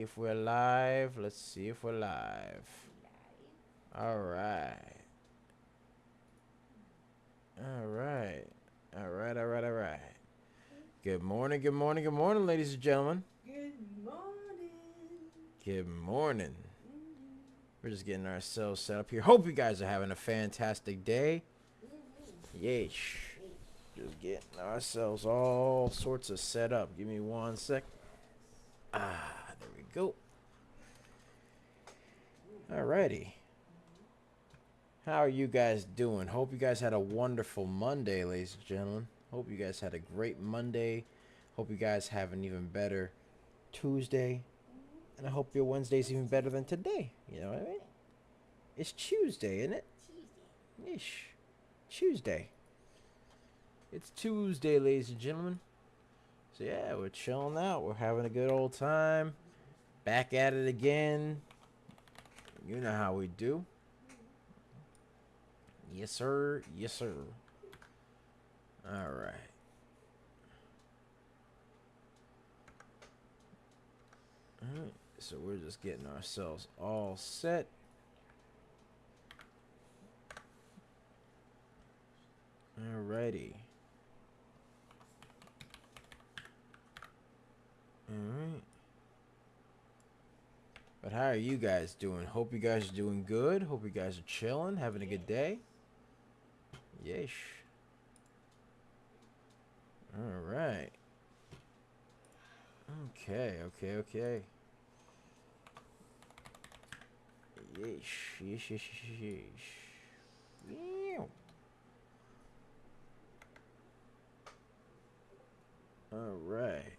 If we're live, let's see if we're live. All right. All right. All right. All right. All right. Good morning. Good morning. Good morning, ladies and gentlemen. Good morning. Good morning. We're just getting ourselves set up here. Hope you guys are having a fantastic day. Yeesh. Just getting ourselves all sorts of set up. Give me one sec. There we go. Alrighty. How are you guys doing? Hope you guys had a wonderful Monday, ladies and gentlemen. Hope you guys had a great Monday. Hope you guys have an even better Tuesday. And I hope your Wednesday's even better than today. You know what I mean? It's Tuesday, isn't it? Ish. Tuesday. It's Tuesday, ladies and gentlemen. So yeah, we're chilling out. We're having a good old time. Back at it again. You know how we do. Yes, sir. Yes, sir. All right. All right. So we're just getting ourselves all set. Alrighty. Alright. But how are you guys doing? Hope you guys are doing good. Hope you guys are chilling, having a good day. Yeesh. Alright. Okay, okay, okay. Yeesh. Yeesh, yeesh, yeesh, yeesh. Meow. Alright.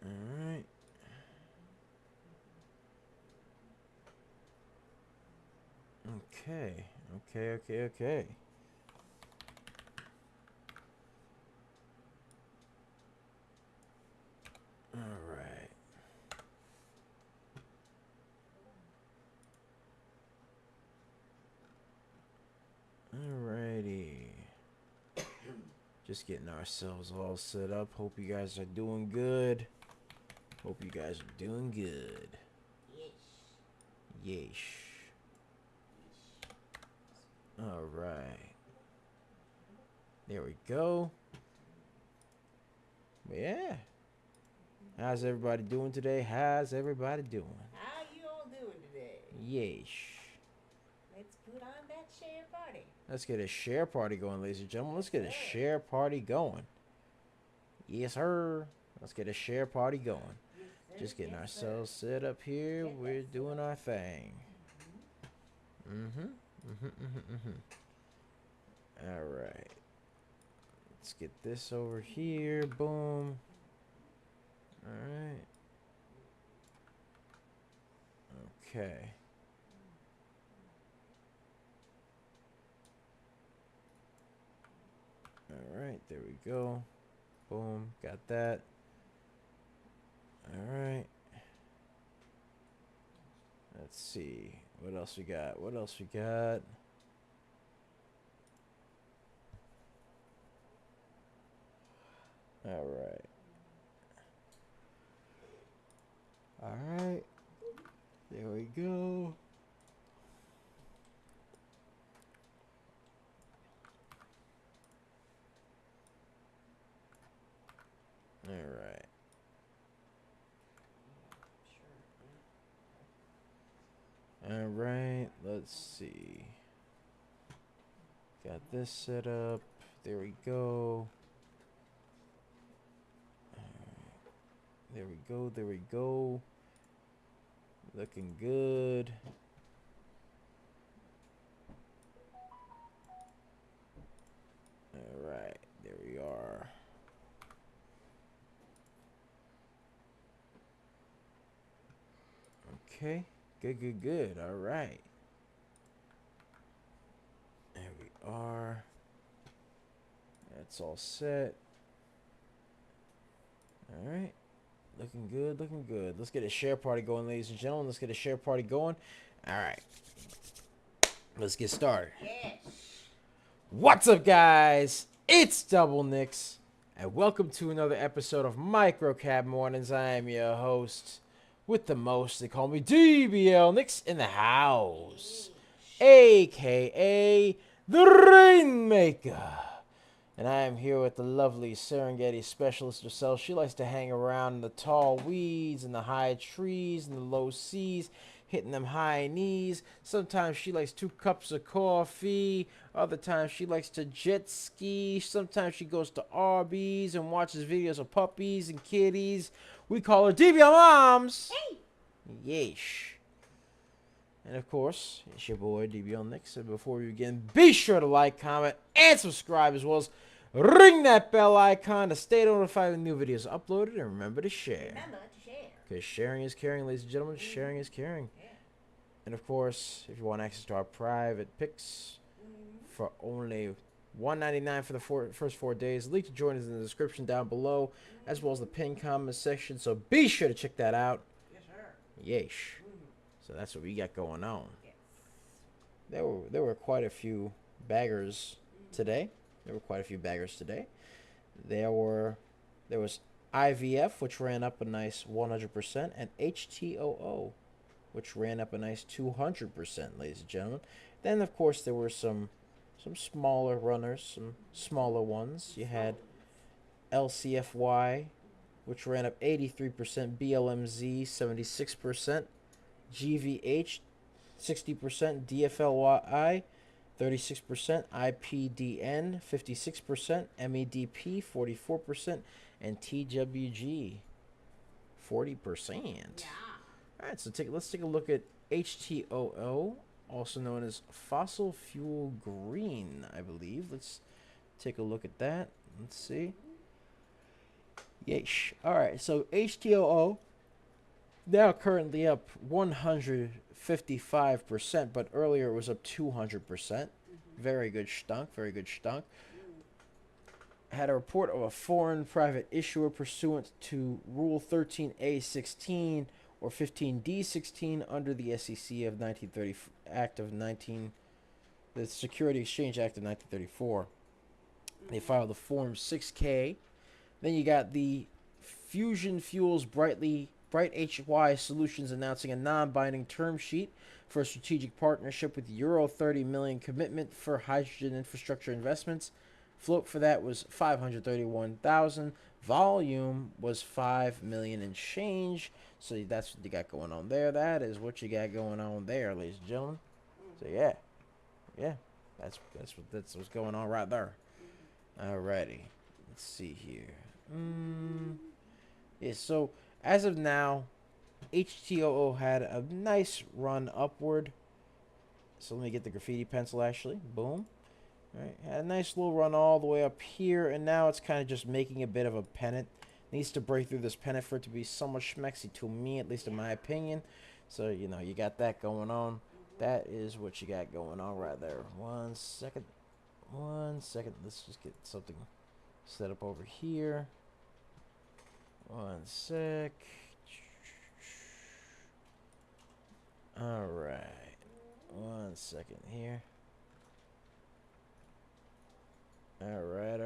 Alright. Okay. Okay, okay, okay. Alright. Alrighty. Just getting ourselves all set up. Hope you guys are doing good. Hope you guys are doing good. Yeesh. Alright. There we go. But yeah. How's everybody doing today? How's everybody doing? How you all doing today? Yeesh. Let's put on that share party. Let's get a share party going, ladies and gentlemen. Let's get a share party going. Yes, sir. Let's get a share party going. Yes, sir. Just getting Yes, ourselves sir. set up here. Get We're that doing set our up. thing. All right. Let's get this over here. Boom. All right. Okay. All right. There we go. Boom. Got that. All right. Let's see. What else we got? What else we got? All right. All right. There we go. All right. All right. Let's see. Got this set up. There we go. There we go. There we go. Looking good. All right. There we are. Okay. Good, good, good. All right. There we are. That's all set. All right. Looking good, looking good. Let's get a share party going, ladies and gentlemen. Let's get a share party going. All right. Let's get started. Yes. What's up, guys? It's DBLNicks, and welcome to another episode of Microcap Mornings. I am your host with the most. They call me DBLNicks in the house, aka the Rainmaker. And I am here with the lovely Serengeti specialist herself. She likes to hang around in the tall weeds and the high trees and the low seas, hitting them high knees. Sometimes she likes 2 cups of coffee. Other times she likes to jet ski. Sometimes she goes to Arby's and watches videos of puppies and kitties. We call her DBLMOMS. Hey! Yeesh. And of course, it's your boy DBLNicks. And before we begin, be sure to like, comment, and subscribe, as well as ring that bell icon to stay notified when new videos are uploaded. And remember to share. Remember to share. Because sharing is caring, ladies and gentlemen. Sharing is caring. Yeah. And of course, if you want access to our private pics for only $1.99 for the first 4 days, the link to join is in the description down below, as well as the pinned comment section. So be sure to check that out. Yes, sir. Yeesh. So that's what we got going on. Yes. There were quite a few baggers today. There was IVF, which ran up a nice 100%, and HTOO, which ran up a nice 200%, ladies and gentlemen. Then, of course, there were some smaller runners, some smaller ones. You had LCFY, which ran up 83%, BLMZ 76%, GVH 60%, DFLY 36%, IPDN 56%, MEDP 44%, and TWG 40%. Yeah. All right, so let's take a look at HTOO, also known as fossil fuel green, I believe. Let's take a look at that. Let's see. Yeesh. All right, so HTOO now currently up 155%, but earlier it was up 200%. Very good stunk, very good stunk. Had a report of a foreign private issuer pursuant to Rule 13A16 or 15D16 under the SEC of 1930 Act of 19, the Security Exchange Act of 1934. They filed the Form 6K. Then you got the Fusion Fuels Bright HY Solutions announcing a non-binding term sheet for a strategic partnership with Euro 30 million commitment for hydrogen infrastructure investments. Float for that was 531,000. Volume was 5 million and change. So that's what you got going on there. That is what you got going on there, ladies and gentlemen. So yeah, that's what's going on right there. Alrighty, let's see here. Yeah, so as of now, HTOO had a nice run upward. So let me get the graffiti pencil, actually. Boom. All right, had a nice little run all the way up here, and now it's kind of just making a bit of a pennant. Needs to break through this pennant for it to be somewhat schmexy to me, at least in my opinion. So, you know, you got that going on. That is what you got going on right there. 1 second. 1 second. Let's just get something set up over here. 1 sec. Alright. 1 second here. Alright.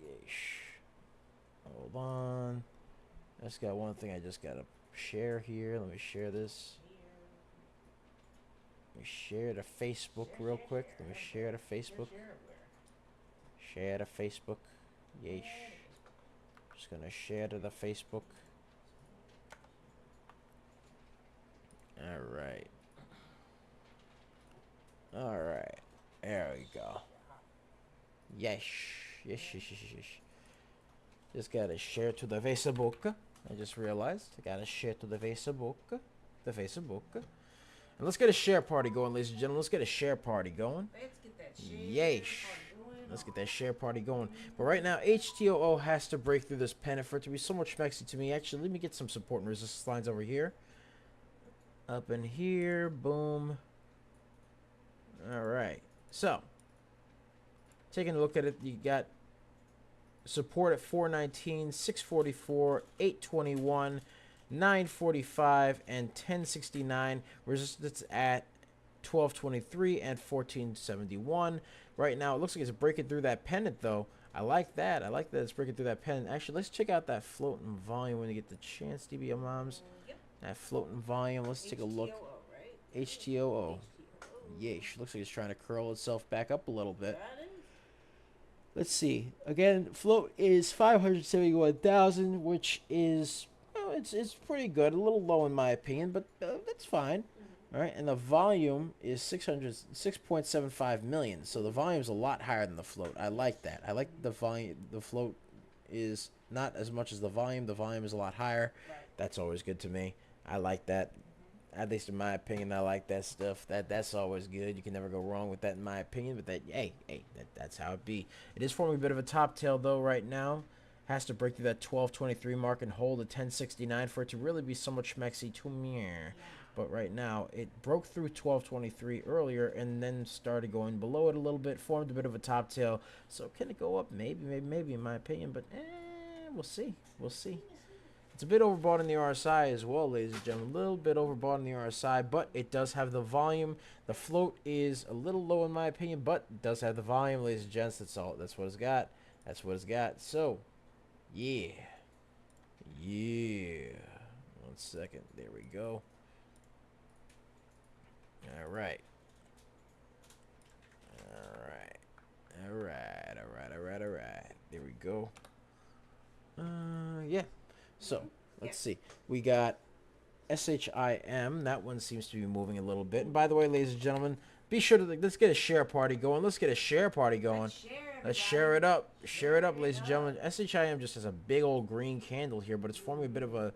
Yeesh. Hold on. I just got one thing I just gotta share here. Let me share this. Let me share to Facebook real quick. Let me share to Facebook. Share to Facebook. Yeesh. Just gonna share to the Facebook. Alright. Alright. There we go. Yes. Just gotta share to the Facebook. I just realized. I gotta share to the Facebook. And let's get a share party going, ladies and gentlemen. Let's get a share party going. Let's get that share Yeesh. party going Let's on. get that share party going. But right now, HTOO has to break through this pennant for it to be somewhat schmexy to me. Actually, let me get some support and resistance lines over here. Up in here. Boom. Alright. So, taking a look at it, you got support at 419, 644, 821, 945 and 1069. Resistance at 1223 and 1471. Right now, it looks like it's breaking through that pennant, though. I like that. I like that it's breaking through that pennant. Actually, let's check out that floating volume when you get the chance, DBLMOMS. Yep. That floating volume. Let's take a look. HTOO, right? HTOO. HTOO. Yeesh. Looks like it's trying to curl itself back up a little bit. That is. Let's see. Again, float is 571,000, which is, well, it's pretty good. A little low in my opinion, but that's fine. All right, and the volume is 6.75 million. So the volume is a lot higher than the float. I like that. I like the volume. The float is not as much as the volume. The volume is a lot higher. Right. That's always good to me. I like that. At least in my opinion, I like that stuff. That's always good. You can never go wrong with that, in my opinion. But that's how it be. It is forming a bit of a top tail though right now. Has to break through that 1223 mark and hold a 1069 for it to really be somewhat schmexy to me. But right now, it broke through 1223 earlier and then started going below it a little bit, formed a bit of a top tail. So can it go up? Maybe in my opinion. But we'll see. We'll see. It's a bit overbought in the RSI as well, ladies and gentlemen. A little bit overbought in the RSI, but it does have the volume. The float is a little low in my opinion, but it does have the volume, ladies and gents. That's all. That's what it's got. That's what it's got. So, yeah. 1 second. There we go. All right. There we go. Yeah. So, let's see. We got SHIM. That one seems to be moving a little bit. And by the way, ladies and gentlemen, be sure to, let's get a share party going. Let's get a share party going. Let's share it up. Share it up, ladies and gentlemen. SHIM just has a big old green candle here, but it's forming a bit of a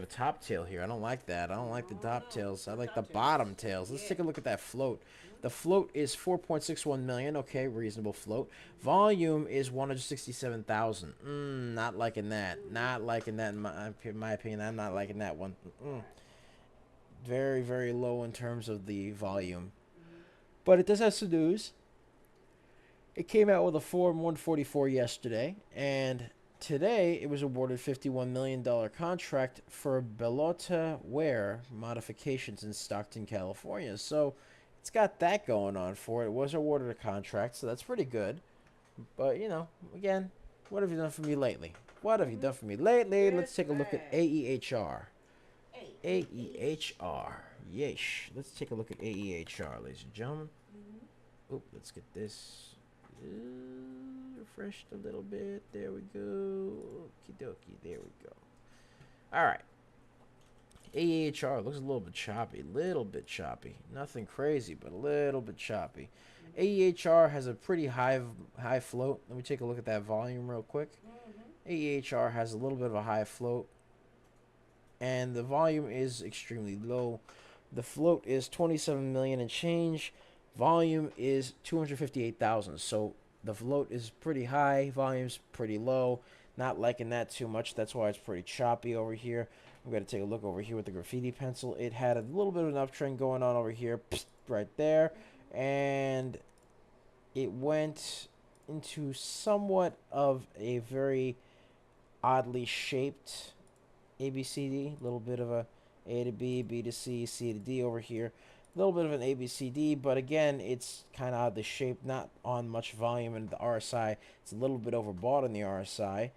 top tail here. I don't like that. I don't like the top tails. I like the bottom tails. Let's take a look at that float. The float is 4.61 million. Okay, reasonable float. Volume is 167,000. Not liking that. Not liking that in my opinion. I'm not liking that one. Very, very low in terms of the volume. But it does have some news. It came out with a Form 144 yesterday, and today it was awarded $51 million contract for Belota wear modifications in Stockton, California. So it's got that going on for it. It was awarded a contract, so that's pretty good. But, you know, again, what have you done for me lately? What have you done for me lately? Let's take a look at AEHR. AEHR. Yeesh. Let's take a look at AEHR, ladies and gentlemen. Oop, let's get this refreshed a little bit. There we go. Okie dokie. There we go. All right. AEHR looks a little bit choppy. Nothing crazy, but a little bit choppy. AEHR has a pretty high float. Let me take a look at that volume real quick. AEHR has a little bit of a high float, and the volume is extremely low. The float is 27 million and change. Volume is 258,000. So the float is pretty high. Volume's pretty low. Not liking that too much. That's why it's pretty choppy over here. I'm going to take a look over here with the graffiti pencil. It had a little bit of an uptrend going on over here. Right there. And it went into somewhat of a very oddly shaped ABCD. A little bit of a A to B, B to C, C to D over here. A little bit of an ABCD, but again, it's kind of oddly shaped, not on much volume in the RSI. It's a little bit overbought in the RSI.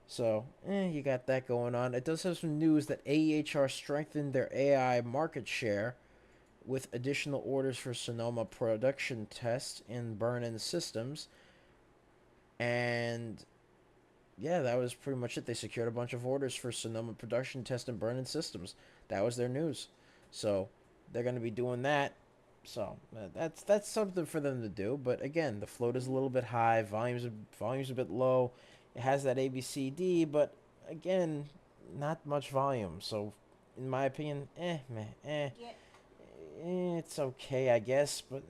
So, you got that going on. It does have some news that AEHR strengthened their AI market share with additional orders for Sonoma production tests in burn-in systems. And yeah, that was pretty much it. They secured a bunch of orders for Sonoma production test and burn-in systems. That was their news. So they're going to be doing that. So that's something for them to do. But again, the float is a little bit high. Volume's a bit low. It has that ABCD, but again, not much volume. So in my opinion, it's okay, I guess. But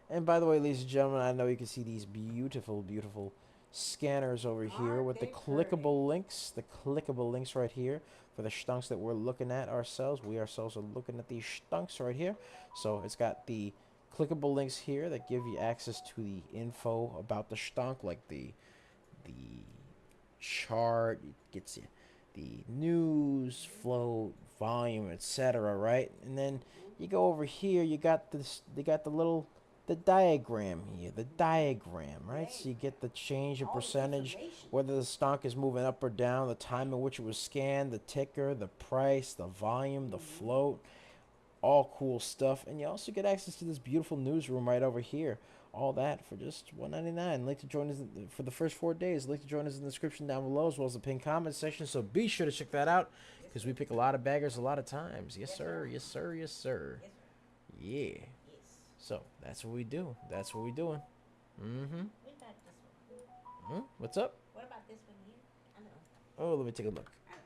and by the way, ladies and gentlemen, I know you can see these beautiful, beautiful scanners over here with the clickable links. The clickable links right here for the stunks that we're looking at ourselves. We ourselves are looking at these stunks right here. So it's got the clickable links here that give you access to the info about the stunk, like the chart. It gets you the news, float, volume, etc. Right, and then you go over here. You got this. They got the diagram here. The diagram, right? So you get the change in percentage, whether the stock is moving up or down, the time in which it was scanned, the ticker, the price, the volume, the float. All cool stuff, and you also get access to this beautiful newsroom right over here. All that for just $1.99. Link to join us for the first 4 days. Link to join us in the description down below, as well as the pinned comment section. So be sure to check that out, because we pick a lot of baggers a lot of times. Yes, sir. Yes, sir. Yes, sir. Yeah. Yes. So that's what we do. That's what we doing. Mm-hmm. What about this one? What's up? What about this one here? I know. Oh, let me take a look. I know.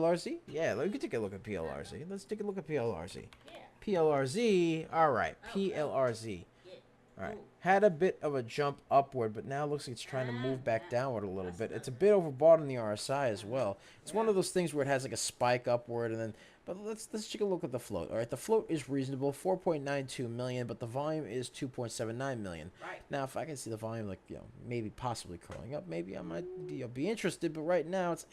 PLRZ? Yeah, let me take a look at PLRZ. Let's take a look at PLRZ. Yeah. PLRZ. All right. Oh, PLRZ. Yeah. All right. Ooh. Had a bit of a jump upward, but now it looks like it's trying to move back downward a little bit. It's a bit overbought on the RSI as well. It's one of those things where it has like a spike upward, and then. But let's take a look at the float. All right, the float is reasonable, 4.92 million, but the volume is 2.79 million. Right. Now, if I can see the volume, like, you know, maybe possibly curling up, maybe I might be interested. But right now, it's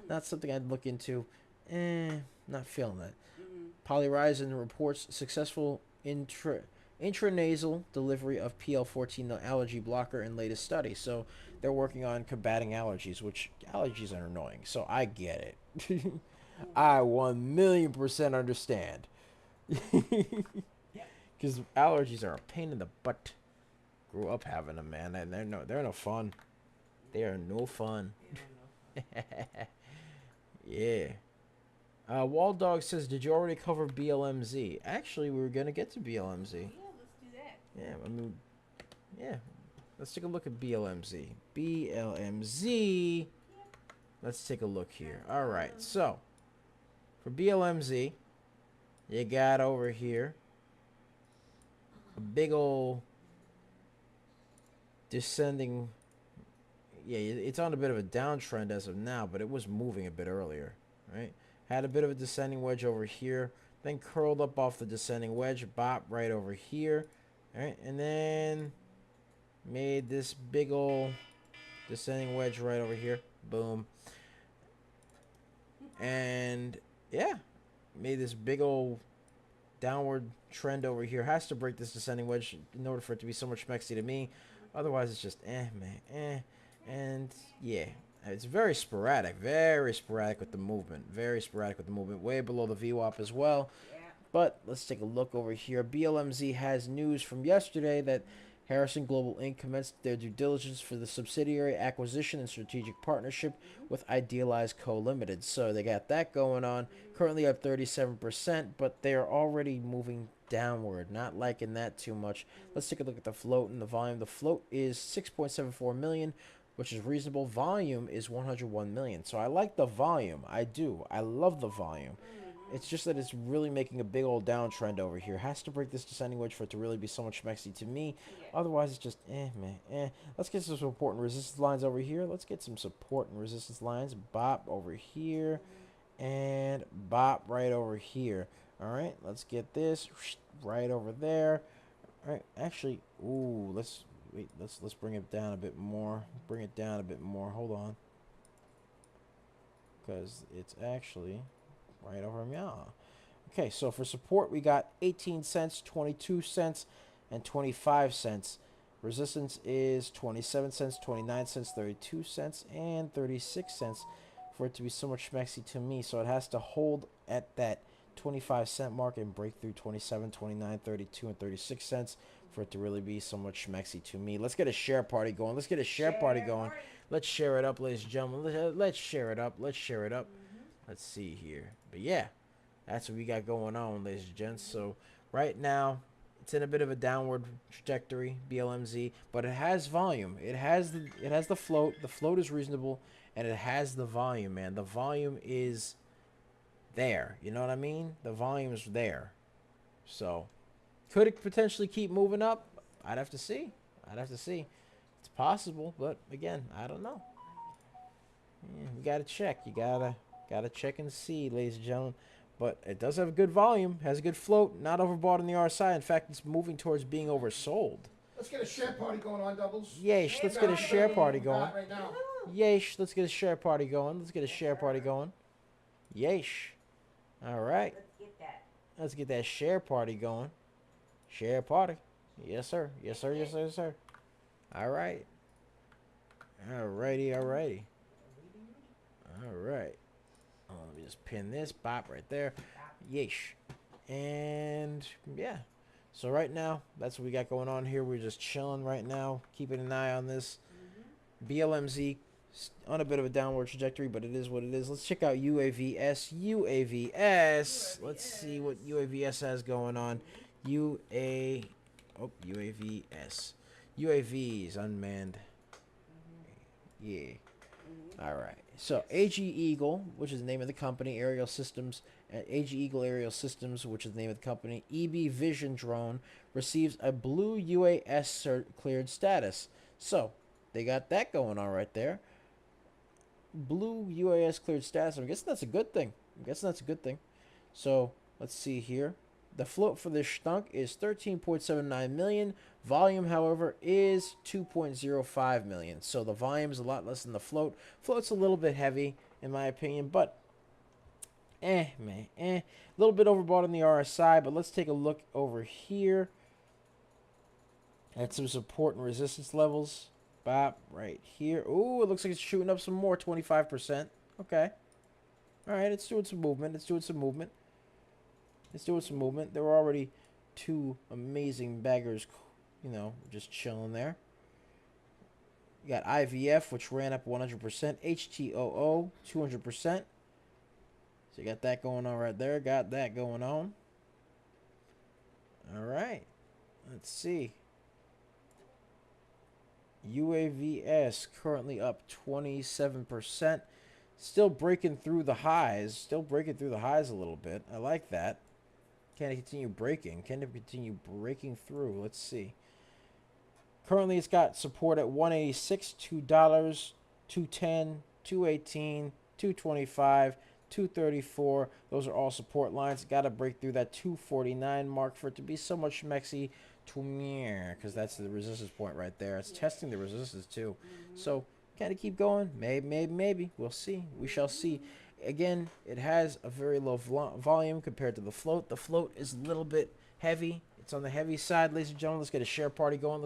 not something I'd look into. Not feeling that. Polyrizon reports successful intranasal delivery of PL14 allergy blocker in latest study. So they're working on combating allergies, which allergies are annoying. So I get it. I 1,000,000% understand. Because allergies are a pain in the butt. Grew up having them, man. And they're no fun. They are no fun. Yeah. Waldog says, did you already cover BLMZ? Actually, we were going to get to BLMZ. Yeah, let's do that. Yeah, I mean, yeah. Let's take a look at BLMZ. BLMZ. Let's take a look here. All right, so for BLMZ, you got over here a big old descending. Yeah, it's on a bit of a downtrend as of now, but it was moving a bit earlier, right? Had a bit of a descending wedge over here, then curled up off the descending wedge, bop right over here, all right, and then made this big old descending wedge right over here, boom, and yeah, made this big old downward trend over here. Has to break this descending wedge in order for it to be so much mexy to me. Otherwise, it's just man, and yeah, it's very sporadic with the movement, way below the VWAP as well. Yeah. But let's take a look over here. BLMZ has news from yesterday that Harrison Global Inc. commenced their due diligence for the subsidiary acquisition and strategic partnership with Idealize Co. Limited. So they got that going on. Currently up 37%, but they are already moving downward. Not liking that too much. Let's take a look at the float and the volume. The float is 6.74 million, which is reasonable. Volume is 101 million. So I like the volume. I do. I love the volume. It's just that it's really making a big old downtrend over here. Has to break this descending wedge for it to really be so much mexy to me. Yeah. Otherwise, it's just man. Let's get some support and resistance lines over here. Let's get some support and resistance lines. Bop over here. And bop right over here. All right, let's get this right over there. All right, actually, ooh, let's bring it down a bit more. Bring it down a bit more. Hold on. Because it's actually right over here. Okay, so for support, we got 18 cents, 22 cents, and 25 cents. Resistance is 27 cents, 29 cents, 32 cents, and 36 cents for it to be so much mexy to me. So it has to hold at that 25-cent mark and break through 27, 29, 32, and 36 cents for it to really be so much mexy to me. Let's get a share party going. Let's get a share party going. Let's share it up, ladies and gentlemen. Let's share it up. Let's share it up. Let's see here. But yeah, that's what we got going on, ladies and gents. So right now, it's in a bit of a downward trajectory, BLMZ, but it has volume. It has the float. The float is reasonable, and it has the volume, man. The volume is there. You know what I mean? The volume is there. So could it potentially keep moving up? I'd have to see. It's possible, but again, I don't know. Yeah, you gotta check. You gotta check and see, ladies and gentlemen. But it does have a good volume, has a good float, not overbought on the RSI. In fact, it's moving towards being oversold. Let's get a share party going on, Doubles. Yeah, let's get a share party going. Right now. Yeesh. Let's get a share party going. Let's get a share party going. Yeesh. All right. Let's get that. Let's get that share party going. Share party. Yes, sir. Yes, sir. Yes, sir. Yes, sir. All right. Alrighty. Alrighty. All right. Let me just pin this. Bop right there. Yeesh. And yeah. So right now, that's what we got going on here. We're just chilling right now, keeping an eye on this. BLMZ on a bit of a downward trajectory, but it is what it is. Let's check out UAVS. UAVS. Let's see what UAVS has going on. UAVS. UAVs unmanned. Yeah. All right. So AG Eagle, which is the name of the company, Aerial Systems, AG Eagle Aerial Systems, which is the name of the company, EB Vision drone receives a blue UAS cleared status. So they got that going on right there. Blue UAS cleared status. I'm guessing that's a good thing. So let's see here. The float for this stunk is 13.79 million. Volume, however, is 2.05 million. So the volume is a lot less than the float. Float's a little bit heavy, in my opinion, but a little bit overbought on the RSI. But let's take a look over here at some support and resistance levels. Bop, right here. Ooh, it looks like it's shooting up some more, 25%. Okay. All right, it's doing some movement. There were already two amazing baggers, just chilling there. You got IVF, which ran up 100%. HTOO, 200%. So you got that going on right there. All right. Let's see. UAVS currently up 27%. Still breaking through the highs. A little bit. I like that. Can it continue breaking? Through? Let's see. Currently, it's got support at $186, $2, $210, $218, $225, $234. Those are all support lines. Got to break through that $249 mark for it to be so much mexy to me, because that's the resistance point right there. It's testing the resistance too. So can it keep going? Maybe. We'll see. We shall see. Again, it has a very low volume compared to the float. The float is a little bit heavy. It's on the heavy side, ladies and gentlemen. Let's get a share party going.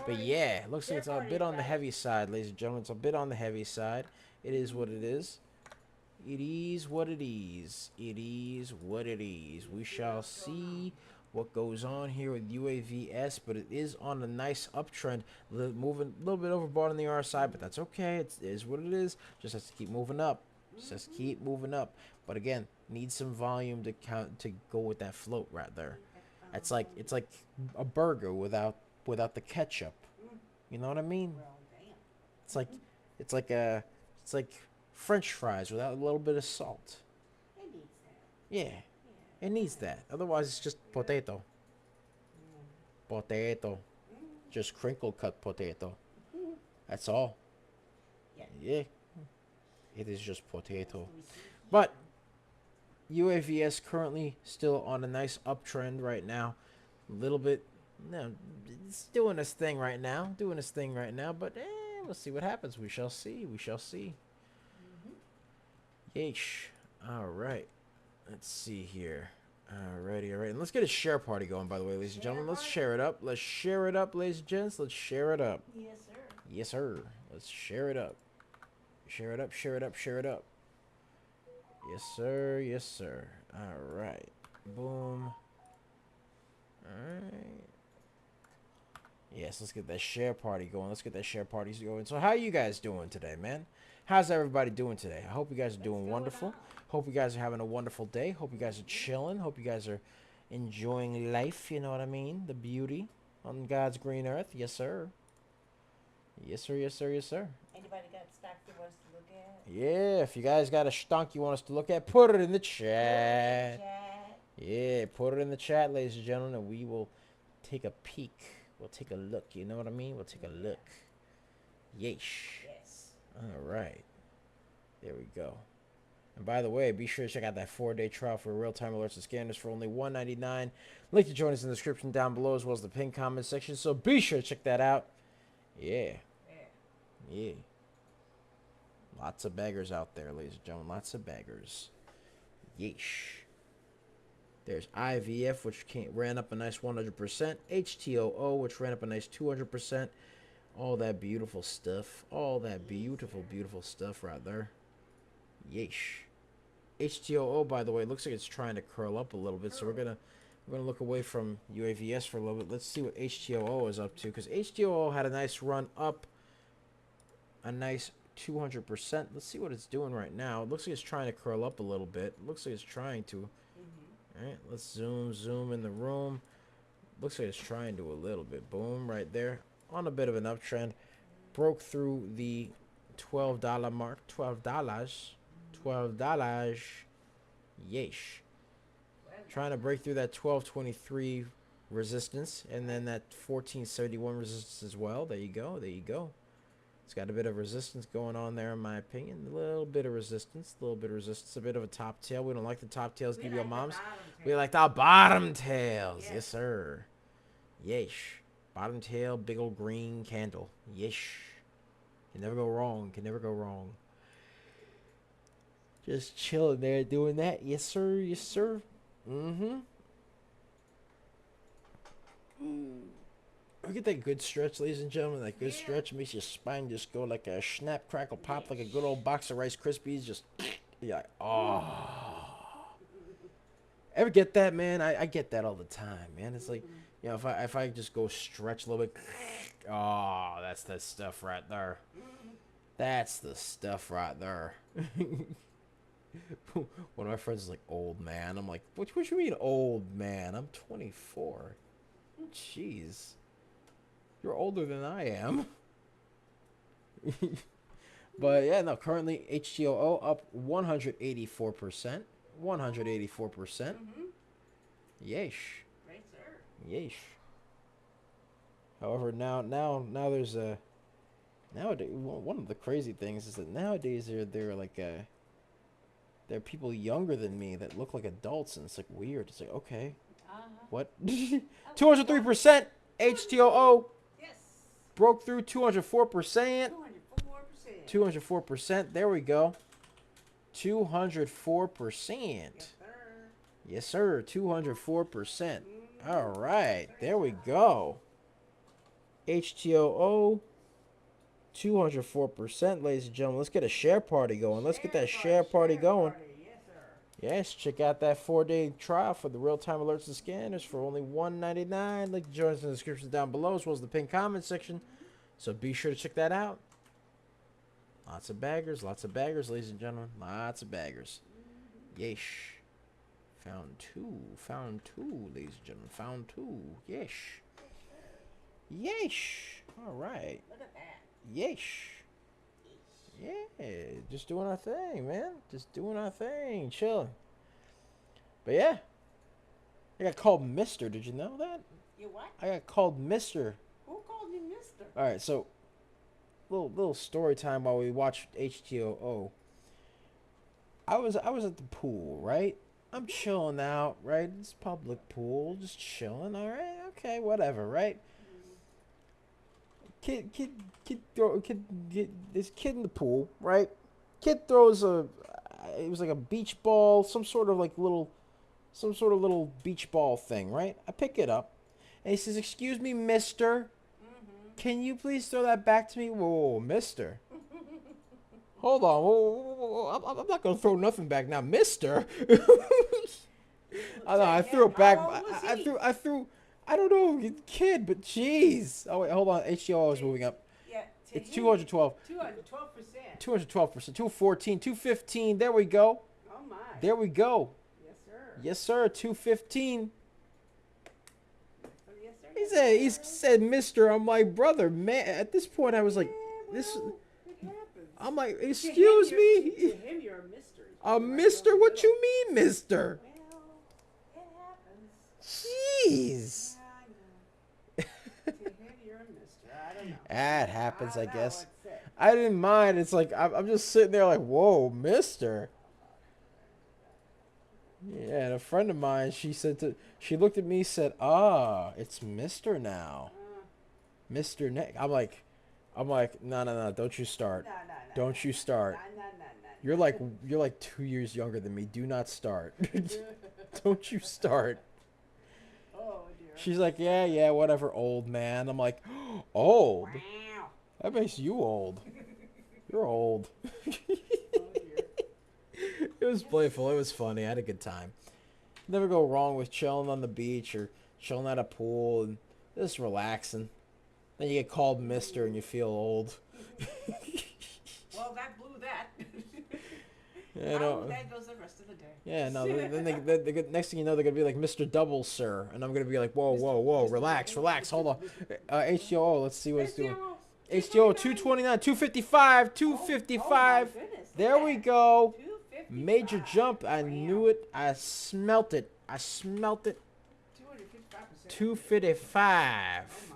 But yeah, it looks like it's a bit on the heavy side, ladies and gentlemen. It's a bit on the heavy side. It is what it is. It is what it is. We shall see what goes on here with UAVS, but it is on a nice uptrend, moving a little bit overbought on the RSI, but that's okay. It is what it is. Just has to keep moving up. But again, need some volume to go with that float right there. It's like a burger without the ketchup. You know what I mean? It's like French fries without a little bit of salt. Yeah. It needs that. Otherwise, it's just potato. Just crinkle cut potato. That's all. Yeah. It is just potato. But UAVS currently still on a nice uptrend right now. A little bit. It's doing its thing right now. But we'll see what happens. We shall see. Yeesh. All right. Let's see here. Alrighty. And let's get a share party going, by the way, ladies and gentlemen. Let's share it up. Ladies and gents. Let's share it up. Yes, sir. Let's share it up. Share it up. Yes, sir. Alright. Boom. Alright. Yes, let's get that share party going. So how are you guys doing today, man? How's everybody doing today? I hope you guys are doing wonderful. Hope you guys are having a wonderful day. Hope you guys are chilling. Hope you guys are enjoying life. You know what I mean? The beauty on God's green earth. Yes, sir. Yes, sir. Anybody got stock they want us to look at? Yeah, if you guys got a stunk you want us to look at, put it in the chat. Yeah, put it in the chat, ladies and gentlemen, and we will take a peek. We'll take a look. You know what I mean? We'll take a look. Yeesh. Yes. All right. There we go. And by the way, be sure to check out that 4-day trial for real-time alerts and scanners for only $1.99. Link to join us in the description down below, as well as the pinned comment section. So be sure to check that out. Yeah. Lots of baggers out there, ladies and gentlemen. Lots of baggers. Yeesh. There's IVF, which ran up a nice 100%. HTOO, which ran up a nice 200%. All that beautiful stuff. All that beautiful, beautiful stuff right there. Yeesh. HTOO, by the way, looks like it's trying to curl up a little bit, so we're gonna look away from UAVS for a little bit. Let's see what HTOO is up to, because HTOO had a nice run up, a nice 200%. Let's see what it's doing right now. It looks like it's trying to curl up a little bit. It looks like it's trying to. All right, let's zoom in the room. Looks like it's trying to a little bit. Boom, right there. On a bit of an uptrend. Broke through the $12 mark. $12. Yeesh. Trying to break through that 12.23 resistance. And then that 14.71 resistance as well. There you go. There you go. It's got a bit of resistance going on there, in my opinion. A little bit of resistance. A little bit of resistance. A bit of a top tail. We don't like the top tails, DBLMOMS. We like the bottom tails. Yes, sir. Yeesh. Bottom tail, big old green candle. Yeesh. Can never go wrong. Can never go wrong. Just chilling there doing that. Yes, sir. Yes, sir. Mm-hmm. We get that good stretch, ladies and gentlemen. That good stretch makes your spine just go like a snap, crackle, pop, like a good old box of Rice Krispies. Just, you're like, oh. Ever get that, man? I get that all the time, man. It's like, you know, if I just go stretch a little bit, oh, that's that stuff right there. That's the stuff right there. One of my friends is like, old man. I'm like, what you mean old man? I'm 24. Jeez. You're older than I am. But yeah, no, currently HTOO up 184%. 184%. Yeesh. Right, sir. Yeesh. However, now there's a nowadays one of the crazy things is that nowadays there like there are people younger than me that look like adults, and it's like weird. It's like, okay, what? 203% HTOO. Yes. Broke through 204%. 204%. 204%. There we go. 204%. Yes, sir. 204%. All right. There we go. HTOO. 204%, ladies and gentlemen. Let's get a share party going. Let's get that share party going. Yes, sir. Yes, check out that 4-day trial for the real-time alerts and scanners for only $1.99. Link to join us in the description down below, as well as the pinned comment section. So be sure to check that out. Lots of baggers, ladies and gentlemen. Lots of baggers. Yeesh. Found two, ladies and gentlemen. Found two. Yeesh. Yeesh. All right. Look at that. Yeesh. Yeah, just doing our thing, man. Just doing our thing, chilling. But yeah, I got called Mister. Did you know that? You what? I got called Mister. Who called you Mister? All right, so little story time while we watched HTOO. I was at the pool, right? I'm chilling out, right? It's public pool, just chilling. All right, okay, whatever, right? This kid in the pool, right? Kid throws it was like a beach ball, some sort of little beach ball thing, right? I pick it up, and he says, "Excuse me, mister, can you please throw that back to me?" Whoa, mister. Hold on, whoa, I'm not gonna throw nothing back now, mister. I know, I threw it back. I threw. I don't know, kid, but jeez. Oh wait, hold on. HTOO is moving up. Yeah, it's 212. 212%. 212%. 214. 215. There we go. Oh my. There we go. Yes, sir. Yes, sir. 215. Yes, sir. He said, Mister. I'm like, brother, man. At this point, I was like, this. It happens. I'm like, excuse me. To him, you're a mister. A mister? What you mean, mister? Well, it happens. Jeez. To him, you're a mister. I don't know. That happens, I guess. What's it? I didn't mind. It's like I'm just sitting there like, whoa, mister. Yeah, and a friend of mine, she looked at me, said, "Ah, it's Mister now, Mr. Nick." I'm like, I'm like, no, don't you start. No, no, no. Don't you start. No, no, no, You're like 2 years younger than me. Do not start. Don't you start. Oh dear. She's like, yeah, whatever, old man. I'm like, old? Wow. That makes you old. You're old. Oh dear. It was playful. It was funny. I had a good time. Never go wrong with chilling on the beach or chilling at a pool and just relaxing. Then you get called mister and you feel old. Well, that blew that. You know, That goes the rest of the day. yeah, no. Then next thing you know, they're gonna be like Mr. Double, sir, and I'm gonna be like, whoa, relax, hold on. HTOO, let's see what it's doing. HTOO 229, 255, 255. There we go. 255. Major jump. I knew it. I smelt it. 255%. 255. Oh my.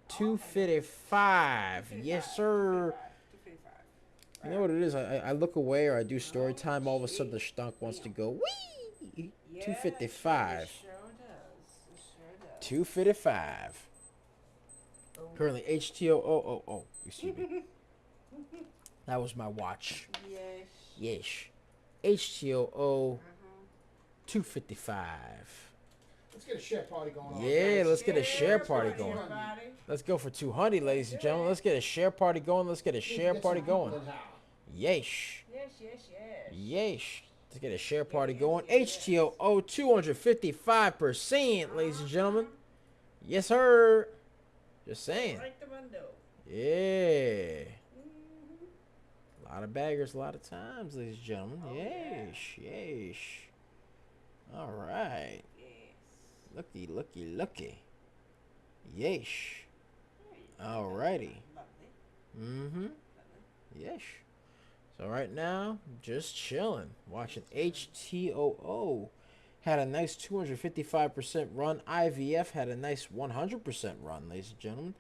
255. Yes, sir. 255. You know what it is? I look away or I do story time. All of a sudden, the stunk wants to go. Wee. 255. It sure does. 255. Currently, HTOO. Oh. Excuse me. That was my watch. Yes. Yes. HTOO 255. Let's get a share party going on. Yeah, let's get a share Share party party, going. everybody. Let's go for 200, ladies and gentlemen. Let's get a share party going. Let's get a share party going. Yeesh. Yes. Yeesh. Let's get a share party going. HTOO 255%, ladies and gentlemen. Yes, sir. Just saying. Right the window. Yeah. A lot of baggers, a lot of times, ladies and gentlemen. Oh, Yeesh. All right. Yes. Looky. Yeesh. Alrighty. Lovely. Yeesh. So right now, just chilling, watching HTOO. Had a nice 255% run. IVF had a nice 100% run, ladies and gentlemen.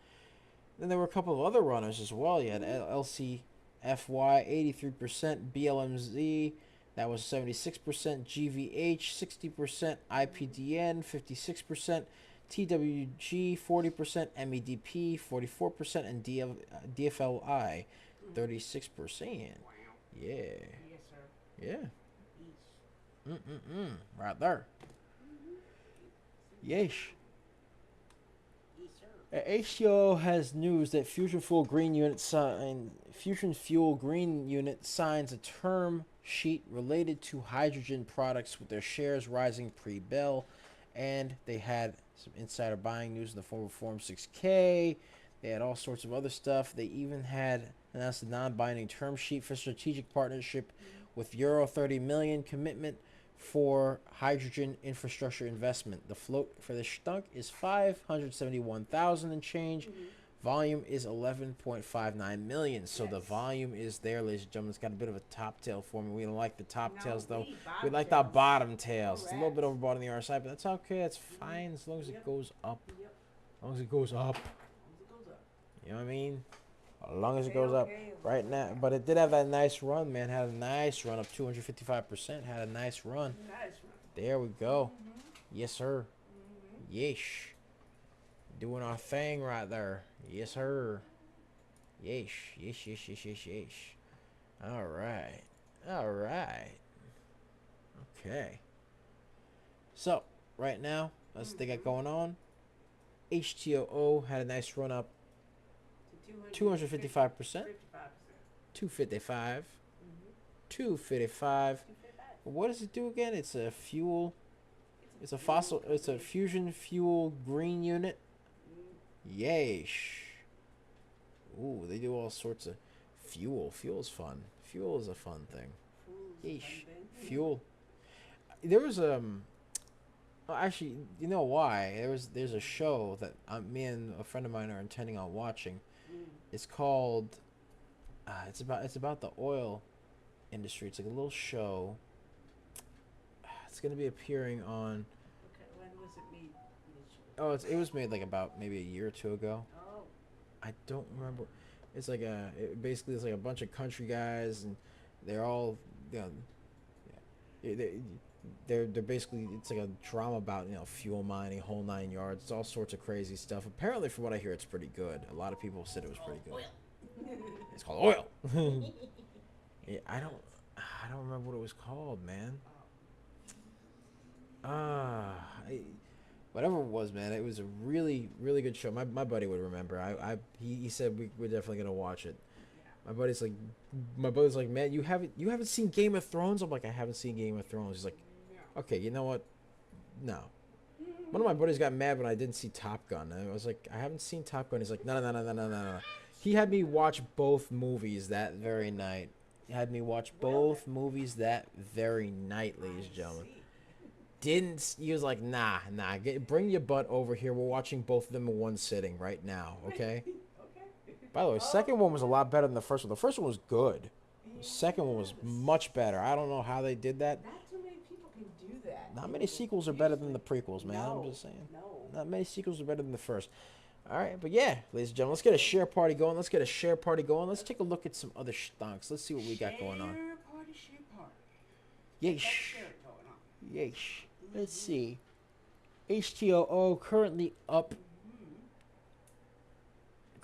Then there were a couple of other runners as well. You had LCFY 83%, BLMZ that was 76%, GVH 60%, IPDN 56%, TWG 40%, MEDP 44%, and DFLI 36%. Yeah. Yes, sir. Yeah. Yes. Right there. Yeesh. Yes, sir. HTO has news that Fusion Fuel Green Unit signs a term sheet related to hydrogen products with their shares rising pre-bell, and they had some insider buying news in the form of Form 6K. They had all sorts of other stuff. They even had announced a non-binding term sheet for strategic partnership with Euro 30 million commitment for hydrogen infrastructure investment. The float for the stunk is 571,000 and change. Volume is 11.59 million. So the volume is there, ladies and gentlemen. It's got a bit of a top tail for me. We don't like the top tails though. We like the bottom tails. It's a little bit overbought on the RSI, but that's okay. That's fine as long as it goes up. Yep. As long as it goes up. It goes up. You know what I mean? As long as it goes up right now. But it did have that nice run, man. Had a nice run up 255%. Had a nice run. Nice one. There we go. Yes, sir. Yeesh. Doing our thing right there. Yes, sir. Yeesh. Yeesh. All right. Okay. So, right now, that's what they got going on. HTOO had a nice run up. 255%. 255. 255. What does it do again? It's a fuel. It's a fossil. It's a fusion fuel green unit. Yeesh. Ooh, they do all sorts of fuel. Fuel's fun. Fuel is a fun thing. Yeesh. Fuel. There was actually, you know why? There's a show that me and a friend of mine are intending on watching. It's called. It's about the oil industry. It's like a little show. It's gonna be appearing on. Okay, when was it made? Oh, it was made like about maybe a year or two ago. Oh. I don't remember. It's like basically it's like a bunch of country guys and they're all, you know, they're basically, it's like a drama about, you know, fuel mining, whole 9 yards. It's all sorts of crazy stuff. Apparently, from what I hear, it's pretty good. A lot of people said it was pretty good. It's called Oil. Yeah, I don't remember what it was called, man. Ah, whatever it was, man. It was a really, really good show. My buddy would remember. He said we're definitely gonna watch it. My buddy's like, man, you haven't seen Game of Thrones? I'm like, I haven't seen Game of Thrones. He's like, okay, you know what? No. One of my buddies got mad when I didn't see Top Gun. I was like, I haven't seen Top Gun. He's like, no. He had me watch both movies that very night. He had me watch both movies that very night, ladies and gentlemen. He was like, nah, bring your butt over here. We're watching both of them in one sitting right now, okay? By the way, the second one was a lot better than the first one. The first one was good. The second one was much better. I don't know how they did that. Not too many people can do that. Not many sequels are better than the prequels, man. No, I'm just saying. no. Not many sequels are better than the first. All right, but yeah, ladies and gentlemen, let's get a share party going. Let's take a look at some other stonks. Let's see what we got going on. Share party. Yeesh. Share it going on. Yeesh. Let's see. HTOO currently up.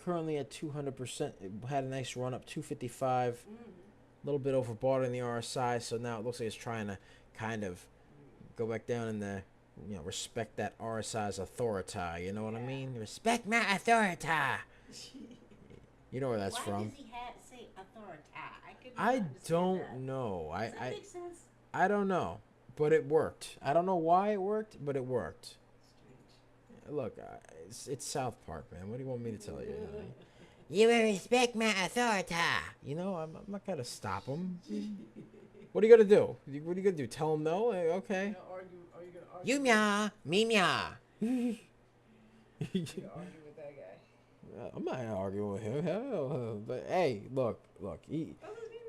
Currently at 200%. It had a nice run up, 255. A little bit overbought in the RSI, so now it looks like it's trying to kind of go back down in the, you know, respect that RSI's authority. You know what I mean? Respect my authority. You know where that's from. Why does he say authority? I don't know. Does that make sense? I don't know, but it worked. I don't know why it worked, but it worked. Look, it's South Park, man. What do you want me to tell you? You will respect my authority. You know, I'm not gonna stop him. What are you gonna do? What are you gonna do? Tell him no? Okay. Are you gonna argue? You meow, me meow. You argue with that guy? I'm not arguing with him. Hell, but hey, look. What was his name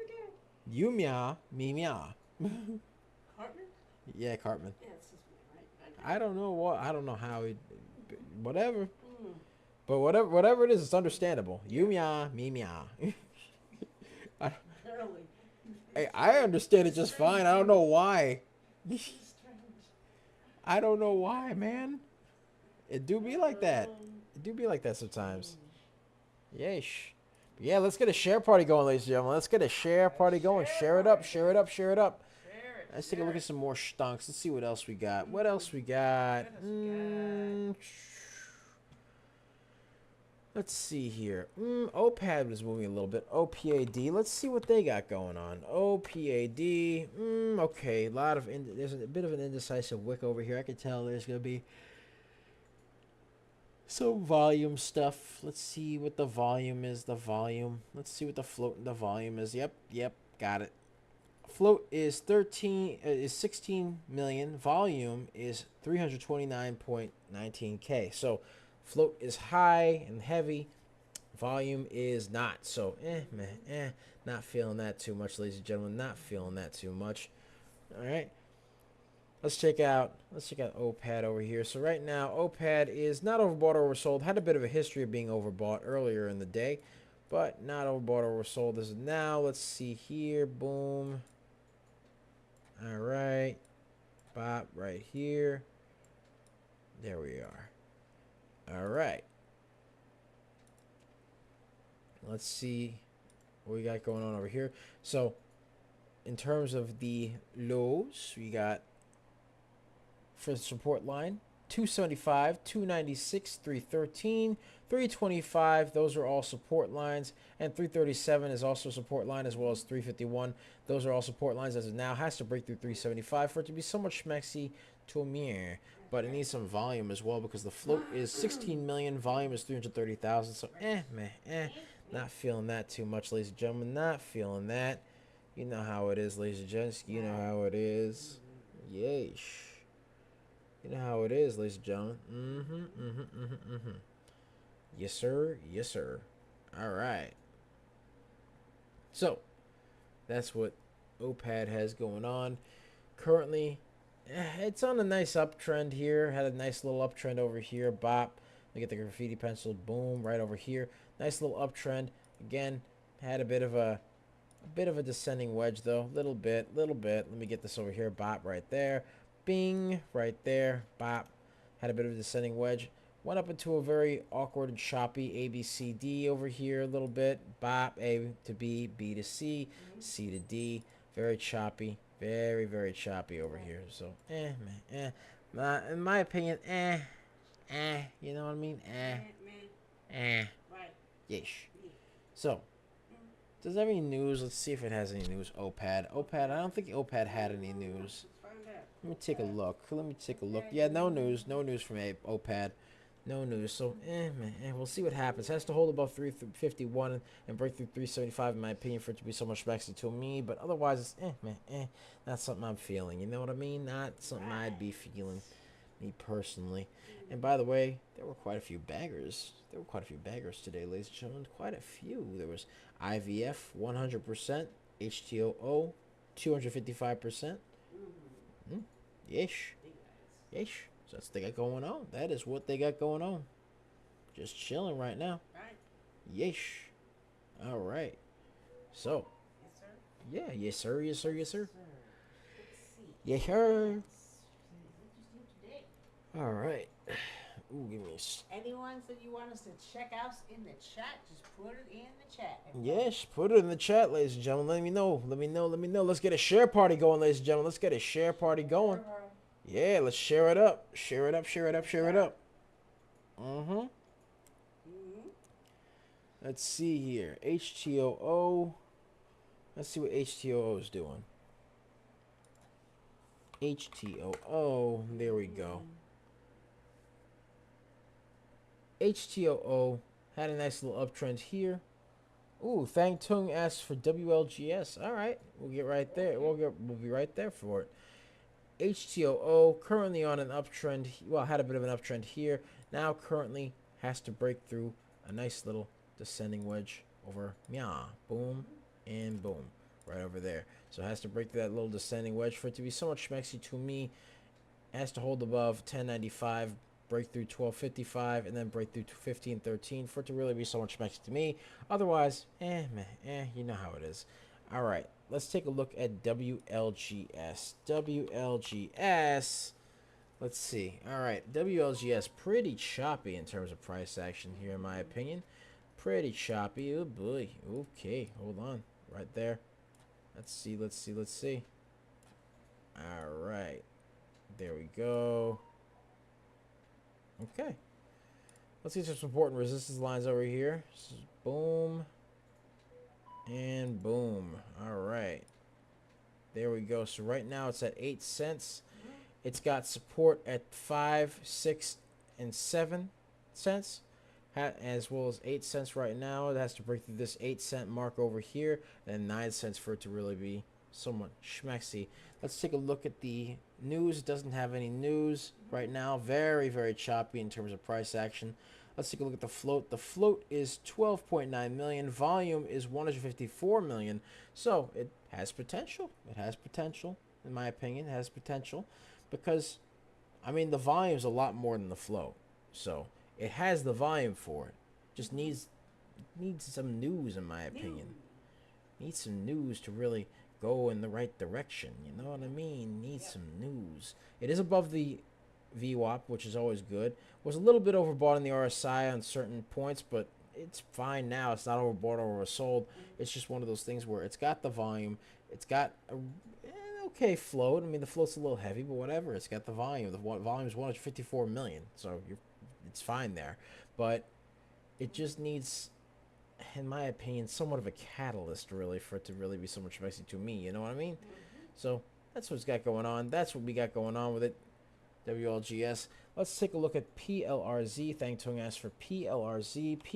again? You meow, me meow. Cartman? Yeah, Cartman. Yeah, it's his name, right? I don't know what. I don't know how he. Whatever. But whatever it is, it's understandable. You meow, me meow. Apparently. Hey, I understand it just fine. I don't know why. Strange. I don't know why, man. It do be like that. It do be like that sometimes. Yeesh. But yeah, let's get a share party going, ladies and gentlemen. Let's get a share party going. Share it up. Share it up. Share it up. Let's take a look at some more stonks. Let's see what else we got. What else we got? Let's see here. OPAD was moving a little bit. OPAD. Let's see what they got going on. OPAD. Okay. There's a bit of an indecisive wick over here. I can tell there's going to be some volume stuff. Let's see what the volume is. Let's see what the float and the volume is. Yep. Got it. Float is 16 million. Volume is 329.19K. So float is high and heavy. Volume is not. So not feeling that too much, ladies and gentlemen. Not feeling that too much. All right. Let's check out OPAD over here. So right now, OPAD is not overbought or oversold. Had a bit of a history of being overbought earlier in the day, but not overbought or oversold as of now. Let's see here. Boom. All right. Bop right here. There we are. All right. Let's see what we got going on over here. So in terms of the lows, we got for the support line 275, 296, 313, 325. Those are all support lines, and 337 is also a support line, as well as 351. Those are all support lines as of now. Has to break through 375 for it to be somewhat schmexy to a mirror, but it needs some volume as well, because the float is 16 million, volume is 330,000. So not feeling that too much, ladies and gentlemen. Not feeling that. You know how it is, ladies and gents. You know how it is. Yeesh. You know how it is, ladies and gentlemen. Yes, sir. Yes, sir. All right. So, that's what OPAD has going on. Currently, it's on a nice uptrend here. Had a nice little uptrend over here. Bop. Look at the graffiti pencil. Boom. Right over here. Nice little uptrend. Again, had a bit of a A bit of a descending wedge though, little bit. Let me get this over here. Bop right there. Bing right there. Bop. Had a bit of a descending wedge. Went up into a very awkward and choppy A, B, C, D over here a little bit. Bop. A to B, B to C, C to D. Very choppy. Very, very choppy over here. So, man, in my opinion, you know what I mean? Right. Yeesh. So, does that have any news? Let's see if it has any news. OPAD. I don't think OPAD had any news. Let's find out. Let me take a look. Yeah, no news. No news from OPAD. No news. So, man, we'll see what happens. Has to hold above 351 and break through 375, in my opinion, for it to be so much maxi to me. But otherwise, it's, not something I'm feeling. You know what I mean? Not something I'd be feeling, me personally. And by the way, there were quite a few baggers. Today, ladies and gentlemen. Quite a few. There was IVF 100%, HTOO 255%. Yeesh. So that's what they got going on. That is what they got going on. Just chilling right now. Right. Yeesh. All right. So. Yes, sir. Yeah. Yes, sir. Let's see. Yes, sir. What you do today? All right. Ooh, give me Anyone that you want us to check out in the chat, just put it in the chat. Yes, put it in the chat, ladies and gentlemen. Let me know. Let's get a share party going, ladies and gentlemen. Let's get a share party going. Yeah, let's share it up. Mm-hmm. Let's see here. HTOO. Let's see what HTOO is doing. HTOO. There we go. HTOO had a nice little uptrend here. Ooh, Thang Tung asks for WLGS. All right, we'll get right there. We'll be right there for it. HTOO currently on an uptrend. Well, had a bit of an uptrend here. Now currently has to break through a nice little descending wedge over boom and boom right over there. So it has to break through that little descending wedge for it to be somewhat schmexy to me. It has to hold above 1095. Break through 1255 and then break through 1513 for it to really be so much schmexy to me. Otherwise, you know how it is. All right, let's take a look at WLGS. Let's see. All right, WLGS pretty choppy in terms of price action here, in my opinion. Pretty choppy. Oh boy. Okay, hold on, right there. Let's see. All right, there we go. Okay. Let's see some support and resistance lines over here. Boom. And boom. All right. There we go. So right now it's at 8 cents. It's got support at 5, 6, and 7 cents. As well as 8 cents right now. It has to break through this 8-cent mark over here. And 9 cents for it to really be somewhat schmexy. Let's take a look at the news. It doesn't have any news right now. Very, very choppy in terms of price action. Let's take a look at the float. The float is 12.9 million. Volume is 154 million. So it has potential. In my opinion. It has potential. Because, I mean, the volume is a lot more than the float. So it has the volume for it. Just needs some news, in my opinion. Needs some news to really go in the right direction. You know what I mean? Needs some news. It is above the VWAP, which is always good. Was a little bit overbought in the RSI on certain points, but it's fine now. It's not overbought or oversold. It's just one of those things where it's got the volume. It's got an okay float. I mean, the float's a little heavy, but whatever. It's got the volume. The volume is 154 million, so it's fine there. But it just needs, in my opinion, somewhat of a catalyst, really, for it to really be so much messy to me. You know what I mean? So that's what's got going on. That's what we got going on with it. WLGS. Let's take a look at PLRZ. Thang Tung asked for PLRZ.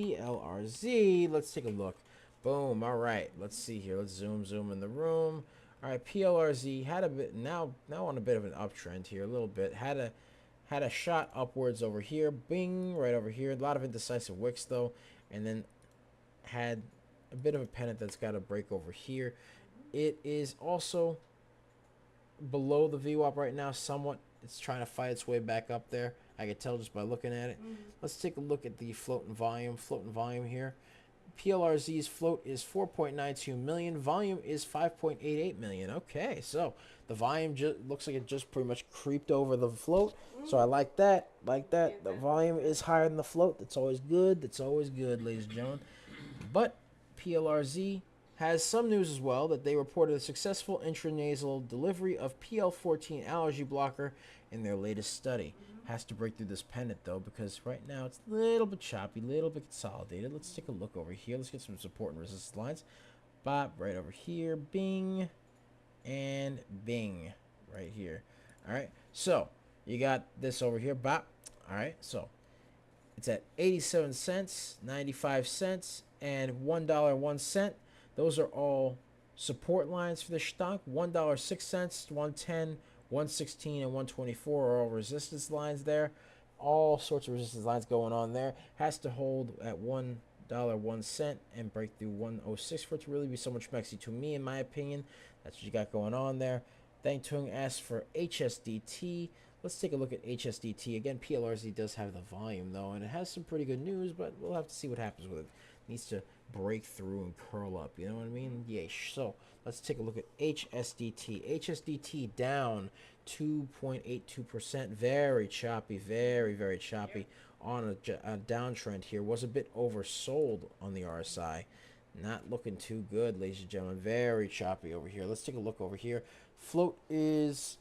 Let's take a look. Boom. All right. Let's see here. Let's zoom in the room. All right. PLRZ had a bit now on a bit of an uptrend here. A little bit. Had a shot upwards over here. Bing. Right over here. A lot of indecisive wicks though, and then had a bit of a pennant that's got a break over here. It is also below the VWAP right now somewhat. It's trying to fight its way back up there. I can tell just by looking at it. Let's take a look at the float and volume. Float and volume here. PLRZ's float is 4.92 million. Volume is 5.88 million. Okay, so the volume just looks like it just pretty much creeped over the float. So I like that. Like that. The volume is higher than the float. That's always good. That's always good, ladies and gentlemen. But PLRZ has some news as well, that they reported a successful intranasal delivery of PL14 allergy blocker in their latest study. Has to break through this pennant though, because right now it's a little bit choppy, a little bit consolidated. Let's take a look over here. Let's get some support and resistance lines. Bop, right over here. Bing and bing right here. All right, so you got this over here. Bop. All right, so it's at 87 cents, 95 cents, and $1.01. Those are all support lines for the stock. $1.06, 110, 116, and 124 are all resistance lines there. All sorts of resistance lines going on there. Has to hold at $1.01 and break through 106 for it to really be so much mexy to me, in my opinion. That's what you got going on there. Thang Tung asks for HSDT. Let's take a look at HSDT. Again, PLRZ does have the volume, though, and it has some pretty good news, but we'll have to see what happens with it. It needs to break through and curl up, you know what I mean? Yeah, so let's take a look at HSDT. HSDT down 2.82%. Very choppy, very, very choppy on a downtrend here. Was a bit oversold on the RSI. Not looking too good, ladies and gentlemen. Very choppy over here. Let's take a look over here. Float is...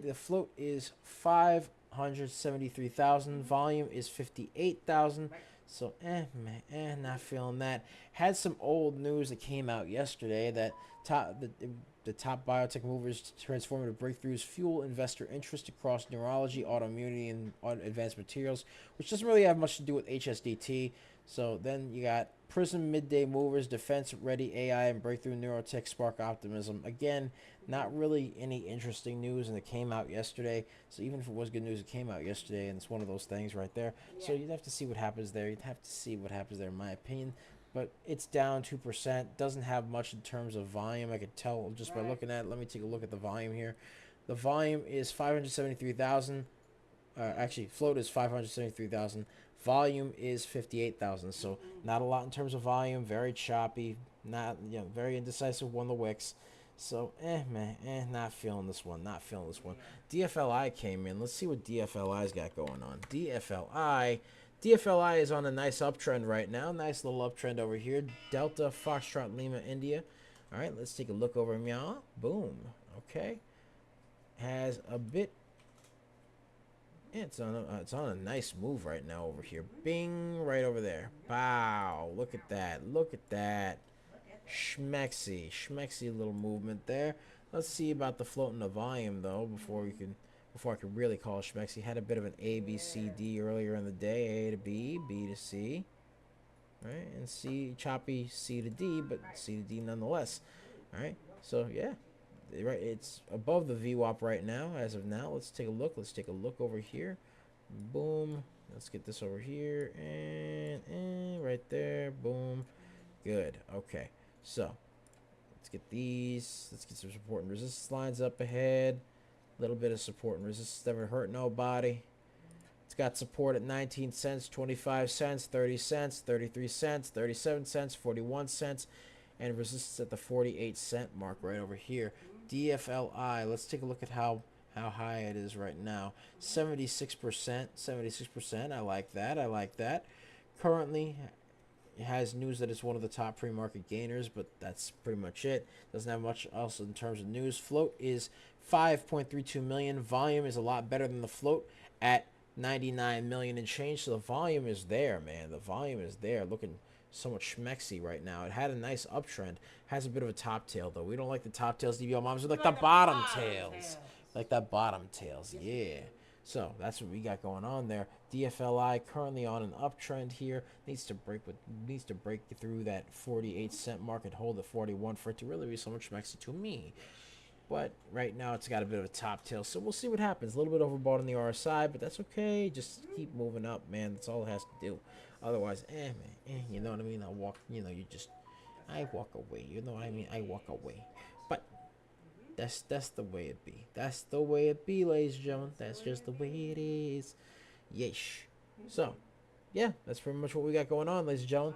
The float is 573,000. Volume is 58,000. So, not feeling that. Had some old news that came out yesterday that the top biotech movers transformative breakthroughs fuel investor interest across neurology, autoimmunity, and advanced materials, which doesn't really have much to do with HSDT. So then you got Prism midday movers, defense ready AI, and breakthrough neurotech spark optimism. Again, not really any interesting news, and it came out yesterday. So even if it was good news, it came out yesterday, and it's one of those things right there. Yeah. So you'd have to see what happens there. You'd have to see what happens there, in my opinion. But it's down 2%. Doesn't have much in terms of volume. I could tell just by looking at it. Let me take a look at the volume here. The volume is 573,000. Actually, float is 573,000. Volume is 58,000. So not a lot in terms of volume. Very choppy. Not, very indecisive on the wicks. So, not feeling this one. Not feeling this one. DFLI came in. Let's see what DFLI's got going on. DFLI is on a nice uptrend right now. Nice little uptrend over here. Delta, Foxtrot, Lima, India. All right, let's take a look over meow. Boom. Okay. Has a bit... It's on a nice move right now over here. Bing, right over there. Wow, look at that. Look at that. Schmexy little movement there. Let's see about the float and the volume though before I can really call it schmexy. Had a bit of an A, B, C, D earlier in the day. A to B, B to C. Right? And C, choppy C to D, but C to D nonetheless. Alright, so yeah. Right, it's above the VWAP right now, as of now. Let's take a look. Let's take a look over here. Boom. Let's get this over here. And right there. Boom. Good. Okay. So, let's get these. Let's get some support and resistance lines up ahead. A little bit of support and resistance never hurt nobody. It's got support at 19 cents, 25 cents, 30 cents, 33 cents, 37 cents, 41 cents, and resistance at the 48-cent mark right over here. DFLI, let's take a look at how high it is right now. 76%. I like that. Currently, it has news that it's one of the top pre-market gainers, but that's pretty much it. Doesn't have much else in terms of news. Float is 5.32 million. Volume is a lot better than the float at 99 million and change. So the volume is there, man. The volume is there. Looking so much schmexy right now. It had a nice uptrend. Has a bit of a top tail though. We don't like the top tails, DBLMOMS. We like the bottom tails. Like that bottom tails. Yeah. So that's what we got going on there. DFLI currently on an uptrend here. Needs to break through that 48-cent mark and hold at 41 for it to really be so much schmexy to me. But right now it's got a bit of a top tail, so we'll see what happens. A little bit overbought on the RSI, but that's okay. Just keep moving up, man. That's all it has to do. Otherwise, man, you know what I mean? I walk away. You know what I mean? I walk away. But that's the way it be. That's the way it be, ladies and gentlemen. That's just the way it is. Yeesh. So, yeah, that's pretty much what we got going on, ladies and gentlemen.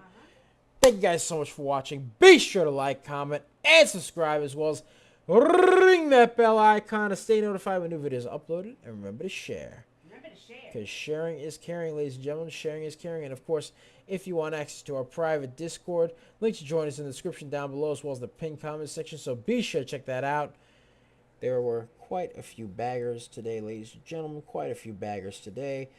Thank you guys so much for watching. Be sure to like, comment, and subscribe, as well as ring that bell icon to stay notified when new videos are uploaded. And remember to share. Remember to share. Because sharing is caring, ladies and gentlemen. Sharing is caring. And, of course, if you want access to our private Discord, links to join us in the description down below, as well as the pinned comment section. So be sure to check that out. There were quite a few baggers today, ladies and gentlemen. Quite a few baggers today.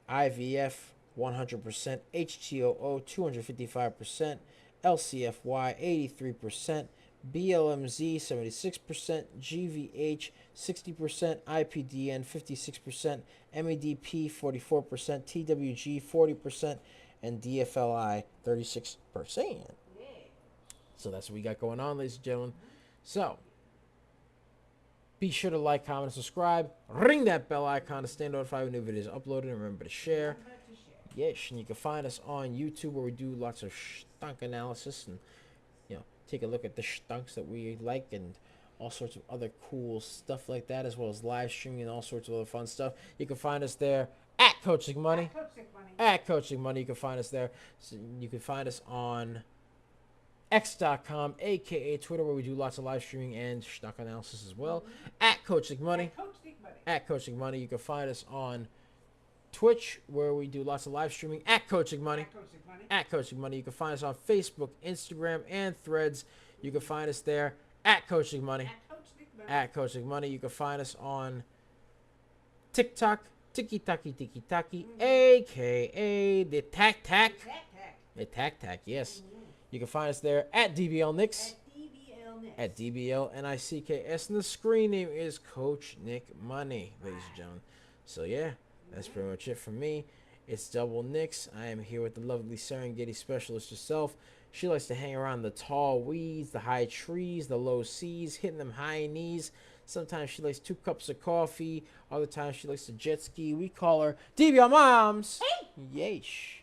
IVF 100%, HTOO 255%, LCFY 83%, BLMZ 76%, GVH 60%, IPDN 56%, MEDP 44%, TWG 40%, and DFLI 36%. So that's what we got going on, ladies and gentlemen. So be sure to like, comment, and subscribe. Ring that bell icon to stay notified when new videos are uploaded. And remember to share. Yes, and you can find us on YouTube, where we do lots of stunk analysis and, you know, take a look at the stunks that we like and all sorts of other cool stuff like that, as well as live streaming and all sorts of other fun stuff. You can find us there at Coaching Money. At Coaching Money. You can find us there. So you can find us on X.com, aka Twitter, where we do lots of live streaming and stock analysis as well. At Coaching Money. At Coaching Money. You can find us on Twitch, where we do lots of live streaming. At Coaching Money. At Coaching Money. You can find us on Facebook, Instagram, and Threads. You can find us there at Coaching Money. At Coaching Money. You can find us on TikTok, Tiki Taki, aka the Tac Tac. The Tac Tac, yes. You can find us there at DBLNicks. At DBLNicks. And the screen name is Coach Nick Money, ladies and gentlemen. So, yeah, that's pretty much it for me. It's Double Nicks. I am here with the lovely Serengeti specialist herself. She likes to hang around the tall weeds, the high trees, the low seas, hitting them high knees. Sometimes she likes 2 cups of coffee. Other times she likes to jet ski. We call her DBLMOMS. Hey! Yeesh.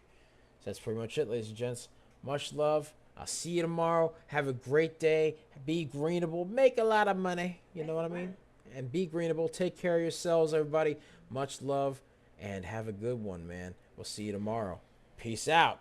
So that's pretty much it, ladies and gents. Much love. I'll see you tomorrow. Have a great day. Be greenable. Make a lot of money. You know what I mean? And be greenable. Take care of yourselves, everybody. Much love. And have a good one, man. We'll see you tomorrow. Peace out.